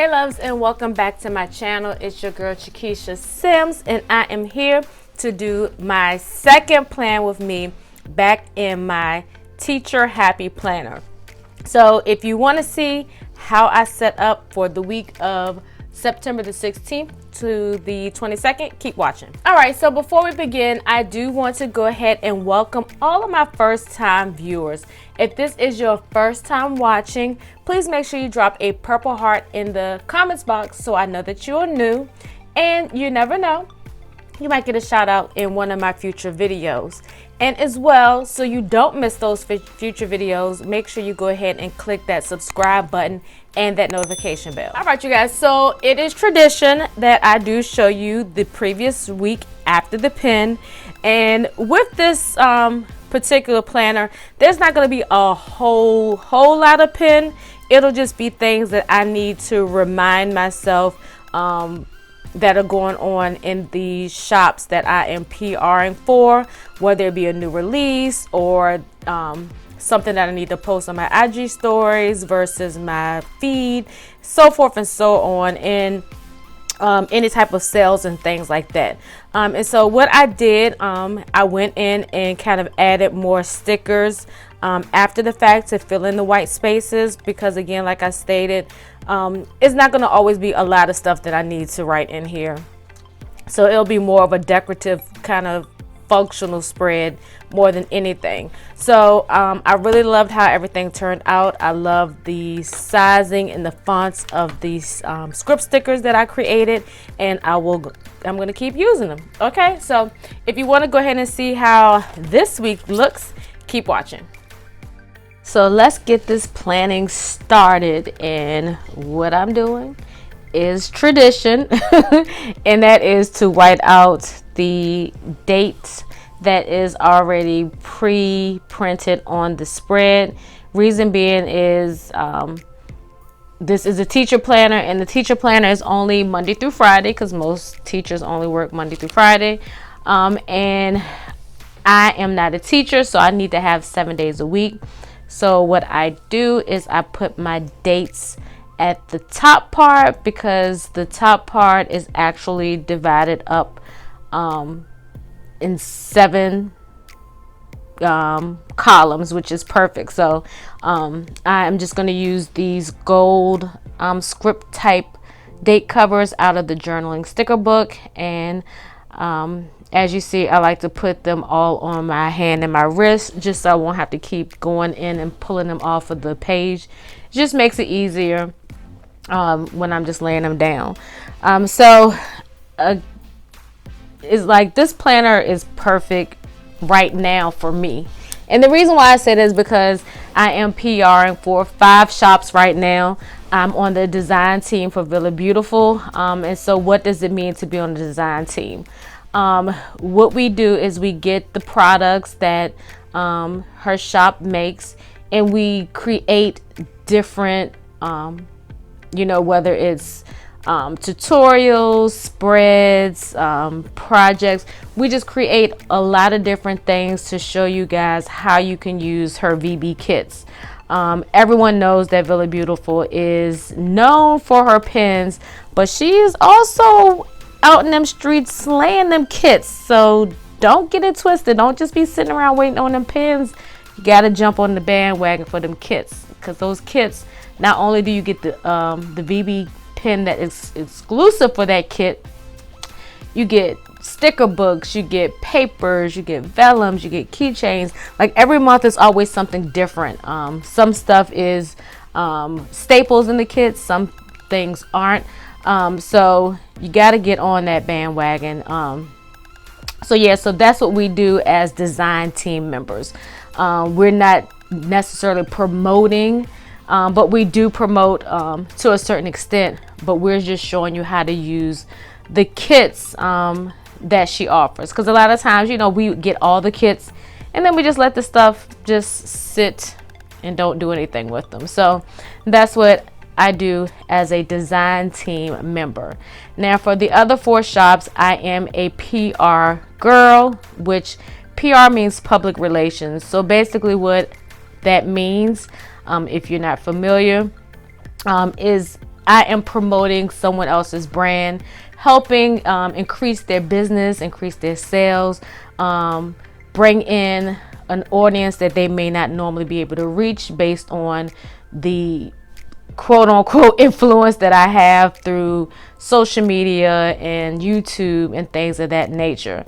Hey loves, and welcome back to my channel. It's your girl CheKesha Simms, and I am here to do my second plan with me back in my Teacher Happy Planner. So if you want to see how I set up for the week of September the 16th to the 22nd, keep watching. All right, so before we begin, I do want to go ahead and welcome all of my first time viewers. If this is your first time watching, please make sure you drop a purple heart in the comments box so I know that you're new. And you never know, you might get a shout out in one of my future videos. And as well, so you don't miss those future videos, make sure you go ahead and click that subscribe button and that notification bell. All right, you guys, so it is tradition that I do show you the previous week after the pin. And with this particular planner, there's not going to be a whole lot of pin. It'll just be things that I need to remind myself that are going on in the shops that I am PRing for, whether it be a new release or something that I need to post on my IG stories versus my feed, so forth and so on, and any type of sales and things like that. And so what I did, I went in and kind of added more stickers after the fact to fill in the white spaces, because again, like I stated, it's not going to always be a lot of stuff that I need to write in here. So it'll be more of a decorative kind of functional spread more than anything. So I really loved how everything turned out. I love the sizing and the fonts of these script stickers that I created, and I'm going to keep using them. Okay, so if you want to go ahead and see how this week looks, keep watching. So let's get this planning started, and what I'm doing is tradition and that is to white out the date that is already pre-printed on the spread. Reason being is this is a teacher planner, and the teacher planner is only Monday through Friday because most teachers only work Monday through Friday, and I am not a teacher, so I need to have 7 days a week. So what I do is I put my dates at the top part, because the top part is actually divided up in 7 columns, which is perfect. So I'm just going to use these gold script type date covers out of the journaling sticker book, and as you see, I like to put them all on my hand and my wrist, just so I won't have to keep going in and pulling them off of the page. It just makes it easier when I'm just laying them down. It's like this planner is perfect right now for me. And the reason why I say this is because I am PRing for 5 shops right now. I'm on the design team for Villa Beautiful. And so what does it mean to be on the design team? What we do is we get the products that her shop makes, and we create different whether it's tutorials, spreads, projects. We just create a lot of different things to show you guys how you can use her VB kits. Everyone knows that Villa Beautiful is known for her pens, but she is also out in them streets slaying them kits. So don't get it twisted. Don't just be sitting around waiting on them pens. You gotta jump on the bandwagon for them kits, because those kits, not only do you get the VB pen that is exclusive for that kit, you get sticker books, you get papers, you get vellums, you get keychains. Like every month is always something different. Some stuff is staples in the kits, some things aren't. So you got to get on that bandwagon. So that's what we do as design team members. We're not necessarily promoting, but we do promote to a certain extent, but we're just showing you how to use the kits that she offers. Because a lot of times, we get all the kits and then we just let the stuff just sit and don't do anything with them. So that's what I do as a design team member. Now for the other 4 shops, I am a PR girl, which PR means public relations. So basically what that means, if you're not familiar, is I am promoting someone else's brand, helping increase their business, increase their sales, bring in an audience that they may not normally be able to reach based on the quote unquote influence that I have through social media and YouTube and things of that nature.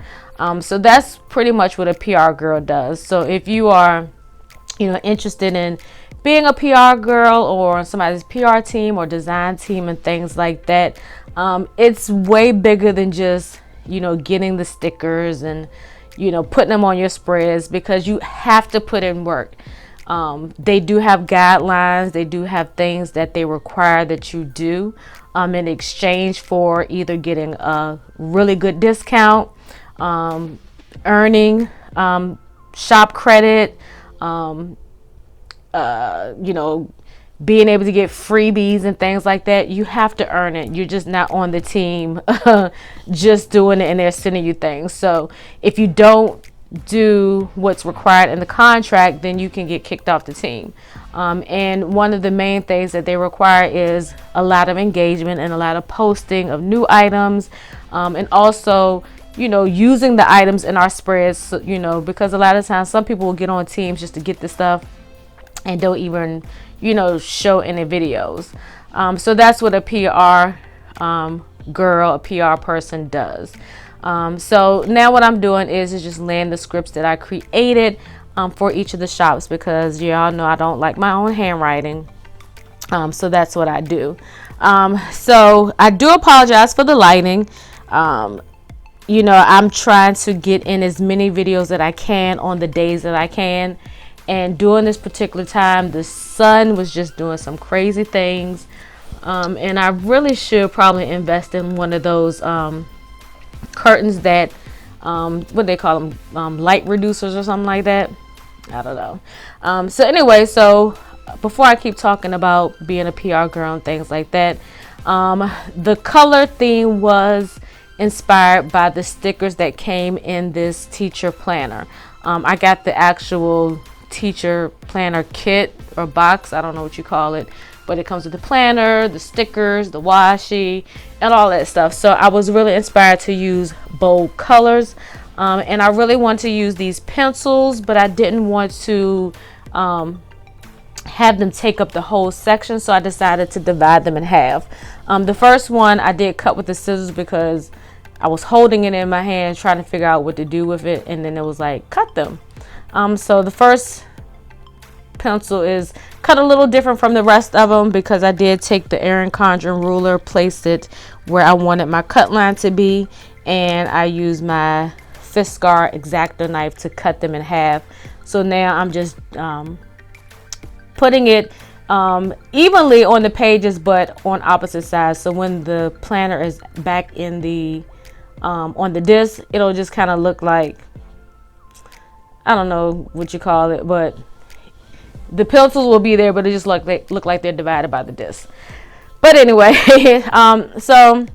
So that's pretty much what a PR girl does. So if you are, interested in being a PR girl or somebody's PR team or design team and things like that, it's way bigger than just, getting the stickers and, putting them on your spreads, because you have to put in work. They do have guidelines. They do have things that they require that you do in exchange for either getting a really good discount, earning shop credit, being able to get freebies and things like that. You have to earn it. You're just not on the team just doing it and they're sending you things. So if you don't do what's required in the contract, then you can get kicked off the team. And one of the main things that they require is a lot of engagement and a lot of posting of new items, and also using the items in our spreads, because a lot of times some people will get on teams just to get the stuff and don't even show any videos. So that's what a PR girl, a PR person does. So now what I'm doing is just laying the scripts that I created for each of the shops, because y'all know I don't like my own handwriting. So that's what I do. So I do apologize for the lighting. I'm trying to get in as many videos that I can on the days that I can. And during this particular time, the sun was just doing some crazy things. And I really should probably invest in one of those curtains that, what they call them, light reducers or something like that. I don't know. So anyway, so before I keep talking about being a PR girl and things like that, the color theme was inspired by the stickers that came in this teacher planner. I got the actual teacher planner kit or box, I don't know what you call it, but it comes with the planner, the stickers, the washi, and all that stuff. So I was really inspired to use bold colors, and I really want to use these pencils, but I didn't want to have them take up the whole section, so I decided to divide them in half. The first one I did cut with the scissors because I was holding it in my hand trying to figure out what to do with it, and then it was like, cut them. So the first pencil is cut a little different from the rest of them because I did take the Erin Condren ruler, place it where I wanted my cut line to be, and I used my Fiskar X-Acto knife to cut them in half. So now I'm just putting it evenly on the pages, but on opposite sides. So when the planner is back in the on the disc, it'll just kind of look like, I don't know what you call it, but the pencils will be there, but it just look like they're divided by the disc. But anyway, so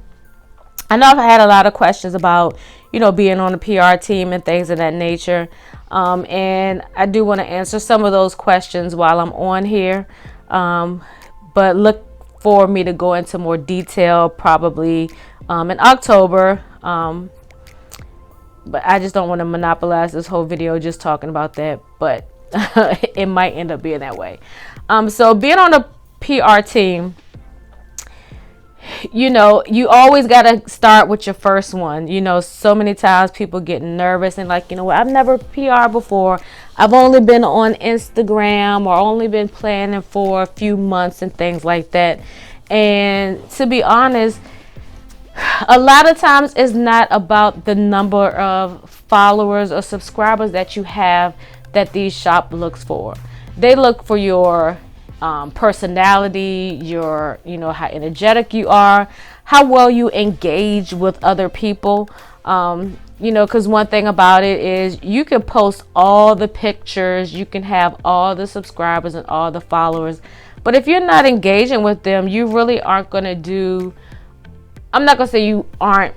I know I've had a lot of questions about, being on the PR team and things of that nature. And I do want to answer some of those questions while I'm on here. But look for me to go into more detail probably in October. But I just don't want to monopolize this whole video just talking about that. But it might end up being that way. So being on a PR team, you always got to start with your first one. So many times people get nervous and like, I've never PR before. I've only been on Instagram or only been planning for a few months and things like that. And to be honest, a lot of times it's not about the number of followers or subscribers that you have that these shop looks for. They look for your personality, your how energetic you are, how well you engage with other people. Because one thing about it is you can post all the pictures, you can have all the subscribers and all the followers, but if you're not engaging with them, you really aren't going to do, I'm not going to say you aren't,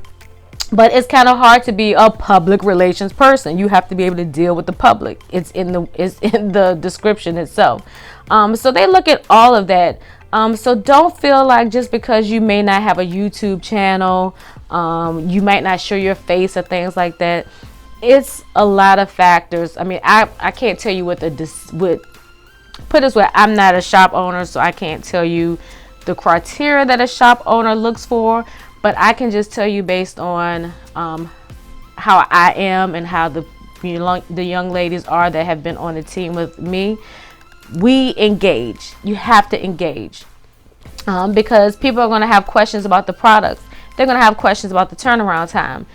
but it's kind of hard to be a public relations person. You have to be able to deal with the public. It's in the description itself. So they look at all of that. So don't feel like just because you may not have a YouTube channel, you might not show your face or things like that. It's a lot of factors. I mean, I can't tell you what put this way, I'm not a shop owner, so I can't tell you the criteria that a shop owner looks for, but I can just tell you based on how I am and how the young ladies are that have been on the team with me. We engage. You have to engage because people are going to have questions about the products. They're going to have questions about the turnaround time.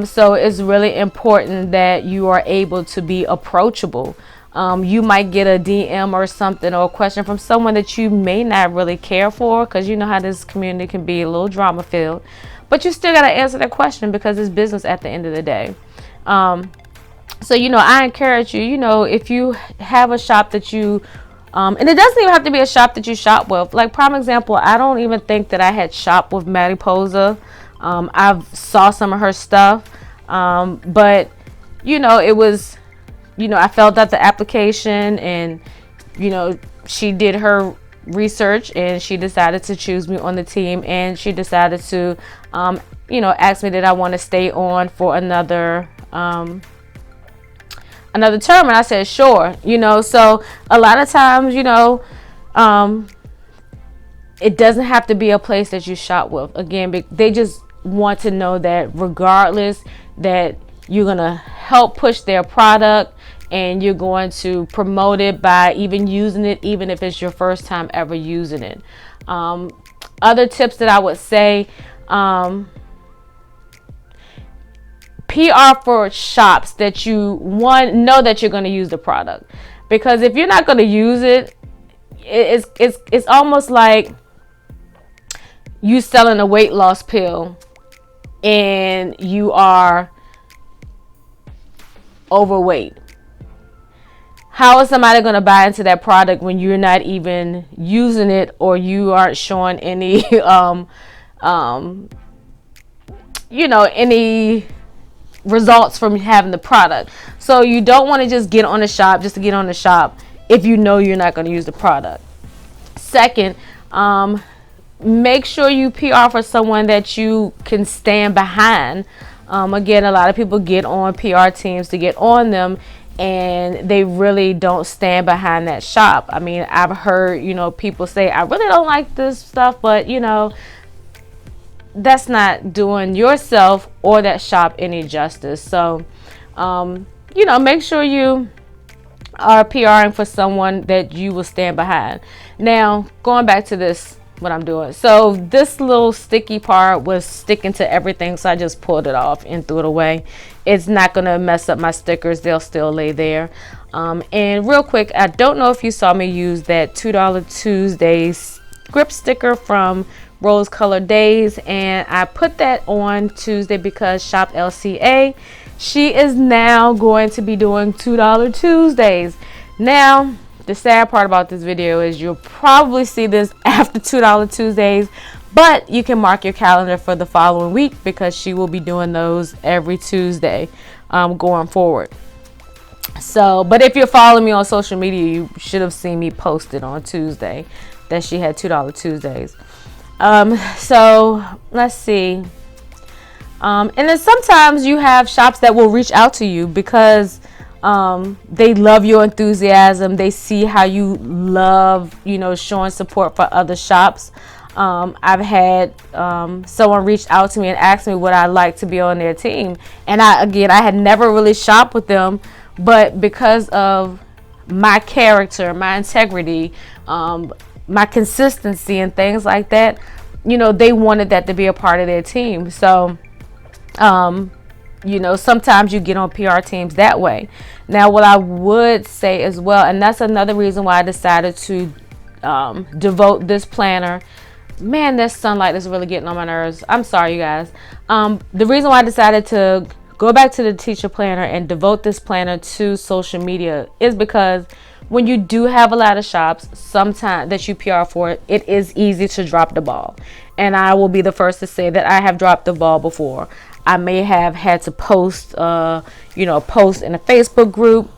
So it's really important that you are able to be approachable. You might get a DM or something or a question from someone that you may not really care for, because you know how this community can be a little drama filled, but you still got to answer that question because it's business at the end of the day. So, I encourage you, if you have a shop that you, and it doesn't even have to be a shop that you shop with. Like, prime example, I don't even think that I had shopped with Mariposa. I've saw some of her stuff. But, it was, I filled out the application and, she did her research and she decided to choose me on the team, and she decided to, ask me did I want to stay on for another term, and I said sure. So a lot of times, it doesn't have to be a place that you shop with. Again, they just want to know that regardless, that you're gonna help push their product and you're going to promote it by even using it, even if it's your first time ever using it. Other tips that I would say, PR for shops that you know that you're going to use the product, because if you're not going to use it, it's almost like you selling a weight loss pill and you are overweight. How is somebody going to buy into that product when you're not even using it, or you aren't showing any any results from having the product? So you don't want to just get on the shop just to get on the shop if you know you're not going to use the product. Second, make sure you PR for someone that you can stand behind. Again, a lot of people get on PR teams to get on them, and they really don't stand behind that shop. I mean, I've heard, people say, I really don't like this stuff, but that's not doing yourself or that shop any justice. So, make sure you are PRing for someone that you will stand behind. Now, going back to this, what I'm doing. So this little sticky part was sticking to everything, so I just pulled it off and threw it away. It's not going to mess up my stickers. They'll still lay there. And real quick, I don't know if you saw me use that $2 Tuesday script sticker from Rose Colored Days, and I put that on Tuesday because Shop LCA, she is now going to be doing $2 Tuesdays. Now, the sad part about this video is you'll probably see this after $2 Tuesdays, but you can mark your calendar for the following week because she will be doing those every Tuesday going forward. So, but if you're following me on social media, you should have seen me posted on Tuesday that she had $2 Tuesdays. So let's see. And then sometimes you have shops that will reach out to you because they love your enthusiasm. They see how you love, showing support for other shops. I've had someone reach out to me and ask me would I like to be on their team. And I had never really shopped with them, but because of my character, my integrity, my consistency and things like that, they wanted that to be a part of their team. So, sometimes you get on PR teams that way. Now, what I would say as well, and that's another reason why I decided to devote this planner. Man, this sunlight is really getting on my nerves. I'm sorry, you guys. The reason why I decided to go back to the teacher planner and devote this planner to social media is because when you do have a lot of shops, sometimes that you PR for, it is easy to drop the ball. And I will be the first to say that I have dropped the ball before. I may have had to post, post in a Facebook group,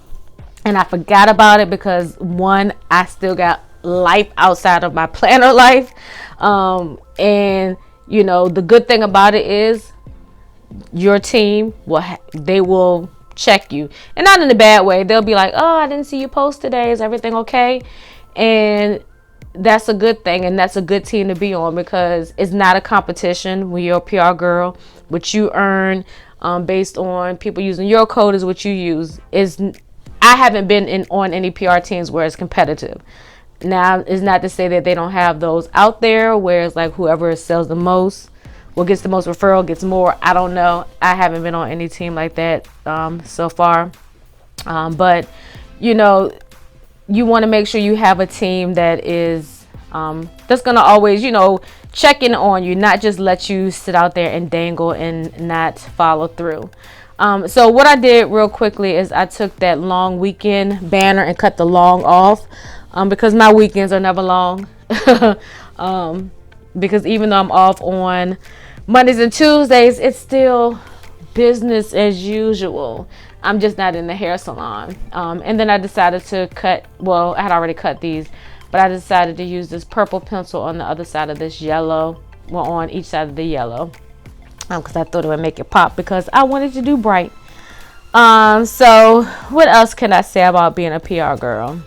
and I forgot about it because one, I still got life outside of my planner life. And you know, the good thing about it is your team they will check you, and not in a bad way. They'll be like, oh, I didn't see you post today, is everything okay? And that's a good thing, and that's a good team to be on, because it's not a competition when you're a PR girl. What you earn based on people using your code is what you use. I haven't been on any PR teams where it's competitive. Now, it's not to say that they don't have those out there where it's like whoever sells the most, what gets the most referral gets more. I don't know. I haven't been on any team like that so far. But, you know, you want to make sure you have a team that is that's going to always, you know, check in on you, not just let you sit out there and dangle and not follow through. So what I did real quickly is I took that long weekend banner and cut the long off, because my weekends are never long. Because even though I'm off on Mondays and Tuesdays, it's still business as usual. I'm just not in the hair salon. And then I decided to cut, well, I had already cut these, but I decided to use this purple pencil on the other side of this yellow, well, on each side of the yellow, because I thought it would make it pop, because I wanted to do bright. So what else can I say about being a PR girl?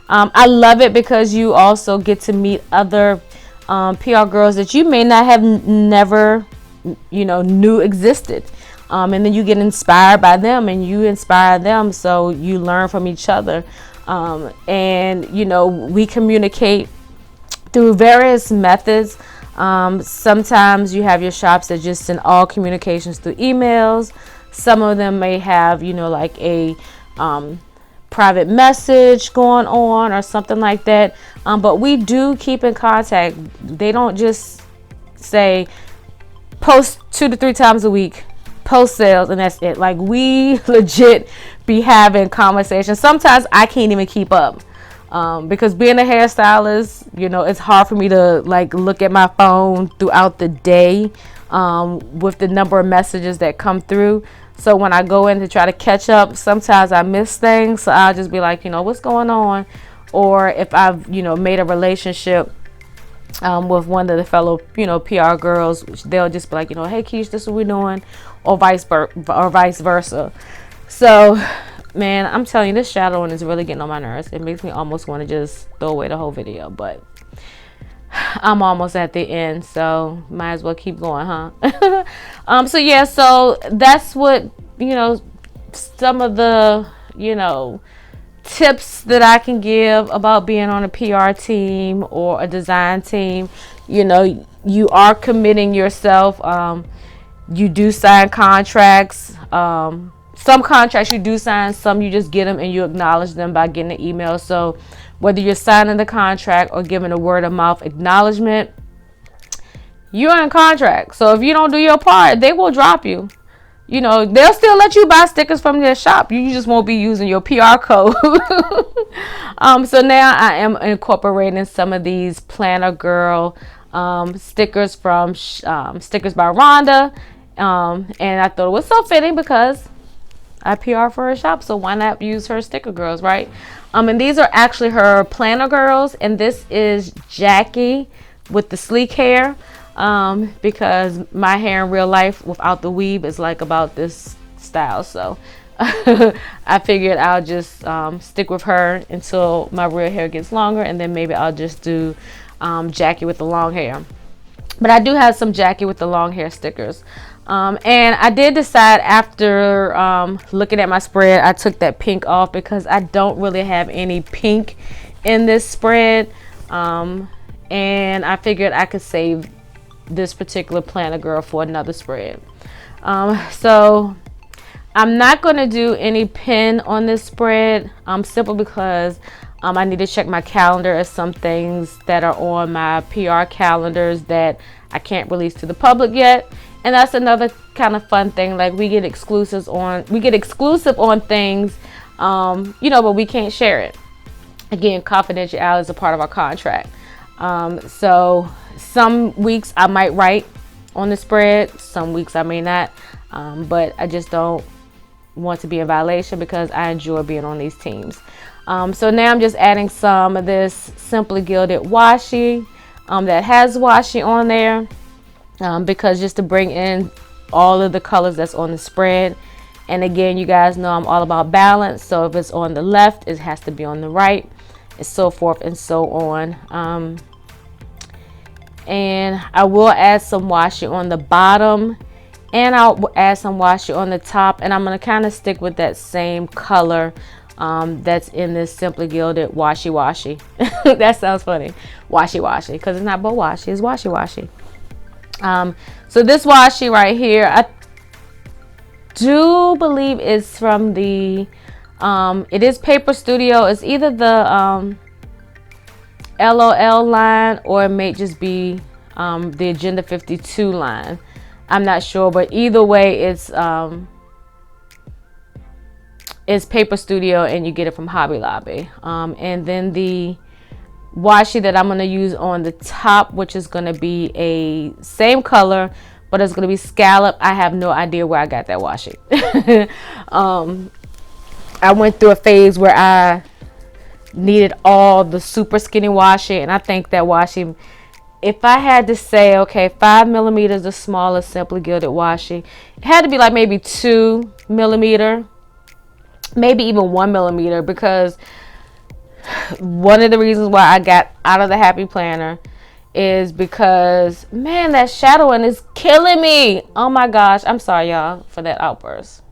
I love it because you also get to meet other PR girls that you may not have never, you know, knew existed. And then you get inspired by them and you inspire them. So you learn from each other. And, you know, we communicate through various methods. Sometimes you have your shops that just send all communications through emails. Some of them may have, you know, like a private message going on or something like that. But we do keep in contact. They don't just say post 2 to 3 times a week, post sales, and that's it. Like, we legit be having conversations. Sometimes I can't even keep up. Because being a hairstylist, you know, it's hard for me to like look at my phone throughout the day with the number of messages that come through. So when I go in to try to catch up, sometimes I miss things. So I'll just be like, you know, what's going on? Or if I've, you know, made a relationship with one of the fellow, you know, PR girls, they'll just be like, you know, hey, Keish, this is what we're doing, or vice versa. So, man, I'm telling you, this shadowing is really getting on my nerves. It makes me almost want to just throw away the whole video, but I'm almost at the end, so might as well keep going, huh? So yeah, so that's what, you know, some of the, you know, tips that I can give about being on a PR team or a design team. You know, you are committing yourself. You do sign contracts. Some contracts you do sign, some you just get them and you acknowledge them by getting an email. So whether you're signing the contract or giving a word of mouth acknowledgement, you're in contract. So if you don't do your part, they will drop you. You know, they'll still let you buy stickers from their shop. You just won't be using your PR code. So now I am incorporating some of these Planner Girl stickers from Stickers by Rhonda. And I thought it was so fitting because I PR for her shop, so why not use her sticker girls, right? And these are actually her Planner Girls, and this is Jackie with the sleek hair, because my hair in real life without the weave is like about this style. So I figured I'll just stick with her until my real hair gets longer, and then maybe I'll just do Jackie with the long hair. But I do have some Jackie with the long hair stickers. And I did decide after looking at my spread, I took that pink off because I don't really have any pink in this spread. And I figured I could save this particular Planner Girl for another spread. So I'm not going to do any pin on this spread, simply because I need to check my calendar as some things that are on my PR calendars that I can't release to the public yet. And that's another kind of fun thing. Like, we get exclusive on things, you know, but we can't share it. Again, confidentiality is a part of our contract. So some weeks I might write on the spread, some weeks I may not. But I just don't want to be in violation because I enjoy being on these teams. So now I'm just adding some of this Simply Gilded washi that has washi on there, because just to bring in all of the colors that's on the spread. And again, you guys know I'm all about balance, so if it's on the left, it has to be on the right, and so forth and so on. And I will add some washi on the bottom, and I'll add some washi on the top, and I'm going to kind of stick with that same color that's in this Simply Gilded washi washi. That sounds funny, washi washi, because it's not bow washi, it's washi washi. So this washi right here, I do believe it's from the it is Paper Studio. It's either the LOL line, or it may just be the Agenda 52 line. I'm not sure, but either way, it's Paper Studio, and you get it from Hobby Lobby. And then the washi that I'm going to use on the top, which is going to be a same color, but it's going to be scallop. I have no idea where I got that washi. I went through a phase where I needed all the super skinny washi, and I think that washi, if I had to say, okay, 5 millimeters the smallest Simply Gilded washi, it had to be like maybe 2 millimeter, maybe even 1 millimeter, because one of the reasons why I got out of the Happy Planner is because, man, that shadowing is killing me. Oh my gosh, I'm sorry y'all for that outburst.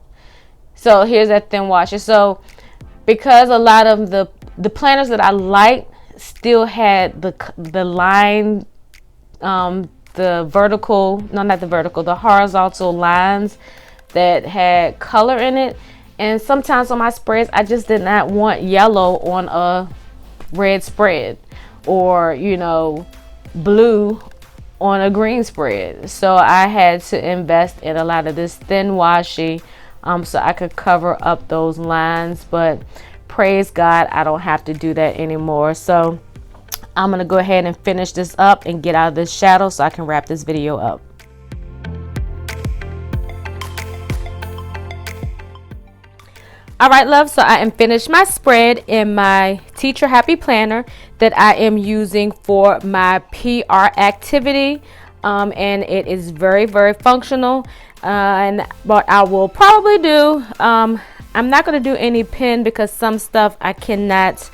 So here's that thin washi. So because a lot of the planners that I liked still had the line, the vertical, no, not the vertical, the horizontal lines that had color in it. And sometimes on my spreads, I just did not want yellow on a red spread, or, you know, blue on a green spread. So I had to invest in a lot of this thin washi so I could cover up those lines. But praise God, I don't have to do that anymore. So I'm going to go ahead and finish this up and get out of this shadow so I can wrap this video up. All right, love, so I am finished my spread in my Teacher Happy Planner that I am using for my PR activity, and it is very, very functional. And what I will probably do, I'm not going to do any pin because some stuff I cannot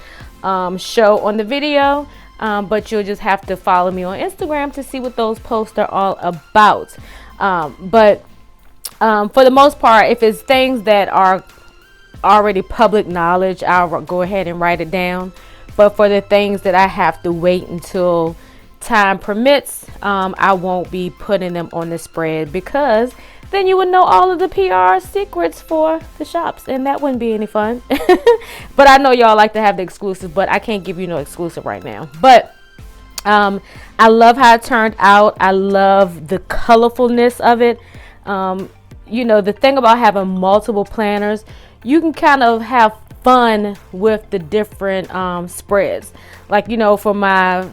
show on the video, but you'll just have to follow me on Instagram to see what those posts are all about. But for the most part, if it's things that are already public knowledge, I'll go ahead and write it down. But for the things that I have to wait until time permits, I won't be putting them on the spread, because then you would know all of the PR secrets for the shops, and that wouldn't be any fun. But I know y'all like to have the exclusive, but I can't give you no exclusive right now. But I love how it turned out. I love the colorfulness of it. You know, the thing about having multiple planners, you can kind of have fun with the different spreads. Like, you know, for my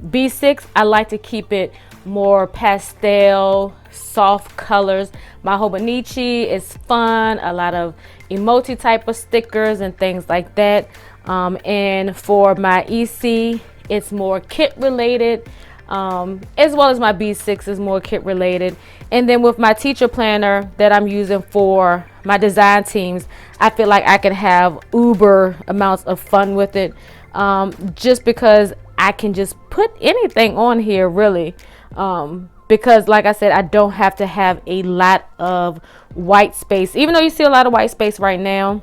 B6, I like to keep it more pastel, soft colors. My Hobonichi is fun, a lot of emoji type of stickers and things like that. And for my EC, it's more kit related, as well as my B6 is more kit related. And then with my teacher planner that I'm using for my design teams, I feel like I can have uber amounts of fun with it, just because I can just put anything on here, really. Because like I said, I don't have to have a lot of white space, even though you see a lot of white space right now.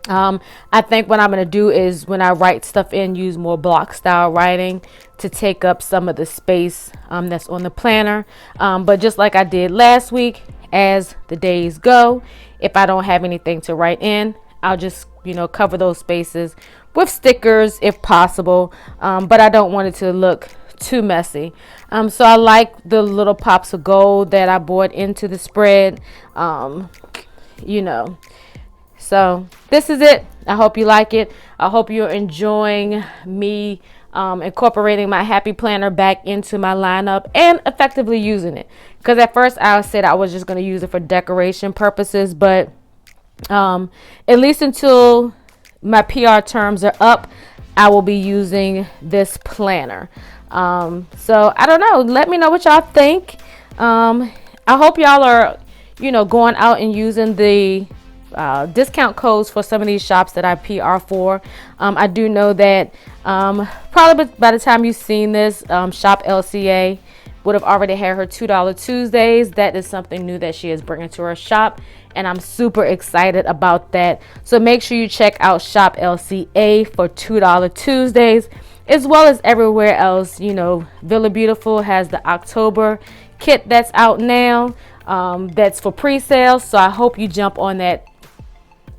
I think what I'm going to do is, when I write stuff in, use more block style writing to take up some of the space that's on the planner. But just like I did last week, as the days go, if I don't have anything to write in, I'll just, you know, cover those spaces with stickers if possible. But I don't want it to look too messy. So I like the little pops of gold that I bought into the spread, you know. So this is it. I hope you like it. I hope you're enjoying me incorporating my Happy Planner back into my lineup and effectively using it. Because at first I said I was just going to use it for decoration purposes, but at least until my PR terms are up, I will be using this planner. So I don't know. Let me know what y'all think. I hope y'all are, going out and using the discount codes for some of these shops that I PR for. I do know that probably by the time you've seen this, Shop LCA would have already had her $2 Tuesdays. That is something new that she is bringing to her shop, and I'm super excited about that. So make sure you check out Shop LCA for $2 Tuesdays, as well as everywhere else. Villa Beautiful has the October kit that's out now. That's for pre-sale. So I hope you jump on that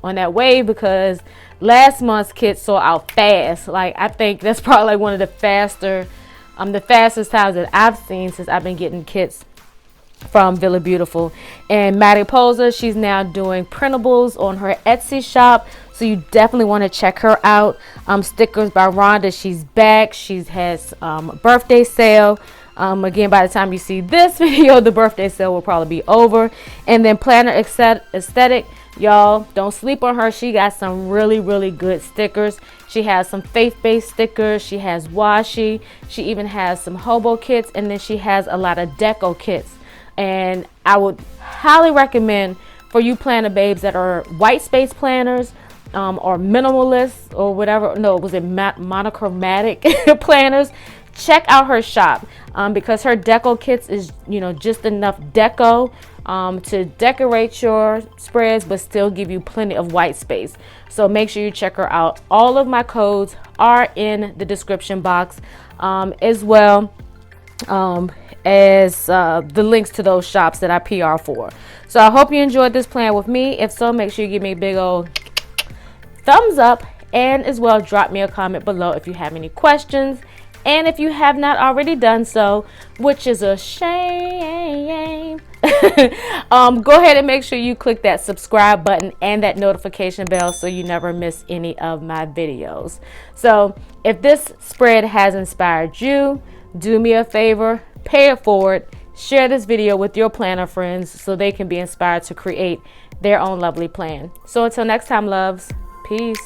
wave, because last month's kit sold out fast. Like, I think that's probably like one of the fastest times that I've seen since I've been getting kits from Villa Beautiful. And Maddie Poser, she's now doing printables on her Etsy shop, so you definitely want to check her out. Stickers by Rhonda, she's back. She has a birthday sale. Again, by the time you see this video, the birthday sale will probably be over. And then Planner Aesthetic, y'all, don't sleep on her. She got some really, really good stickers. She has some faith-based stickers. She has washi. She even has some hobo kits, and then she has a lot of deco kits. And I would highly recommend for you planner babes that are white space planners, or minimalist, or whatever. No, was it monochromatic planners? Check out her shop, because her deco kits is, just enough deco to decorate your spreads, but still give you plenty of white space. So make sure you check her out. All of my codes are in the description box, as well as the links to those shops that I PR for. So I hope you enjoyed this plan with me. If so, make sure you give me a big old thumbs up, and as well drop me a comment below if you have any questions. And if you have not already done so, which is a shame, go ahead and make sure you click that subscribe button and that notification bell so you never miss any of my videos. So if this spread has inspired you, do me a favor, pay it forward, share this video with your planner friends so they can be inspired to create their own lovely plan. So until next time, loves, peace.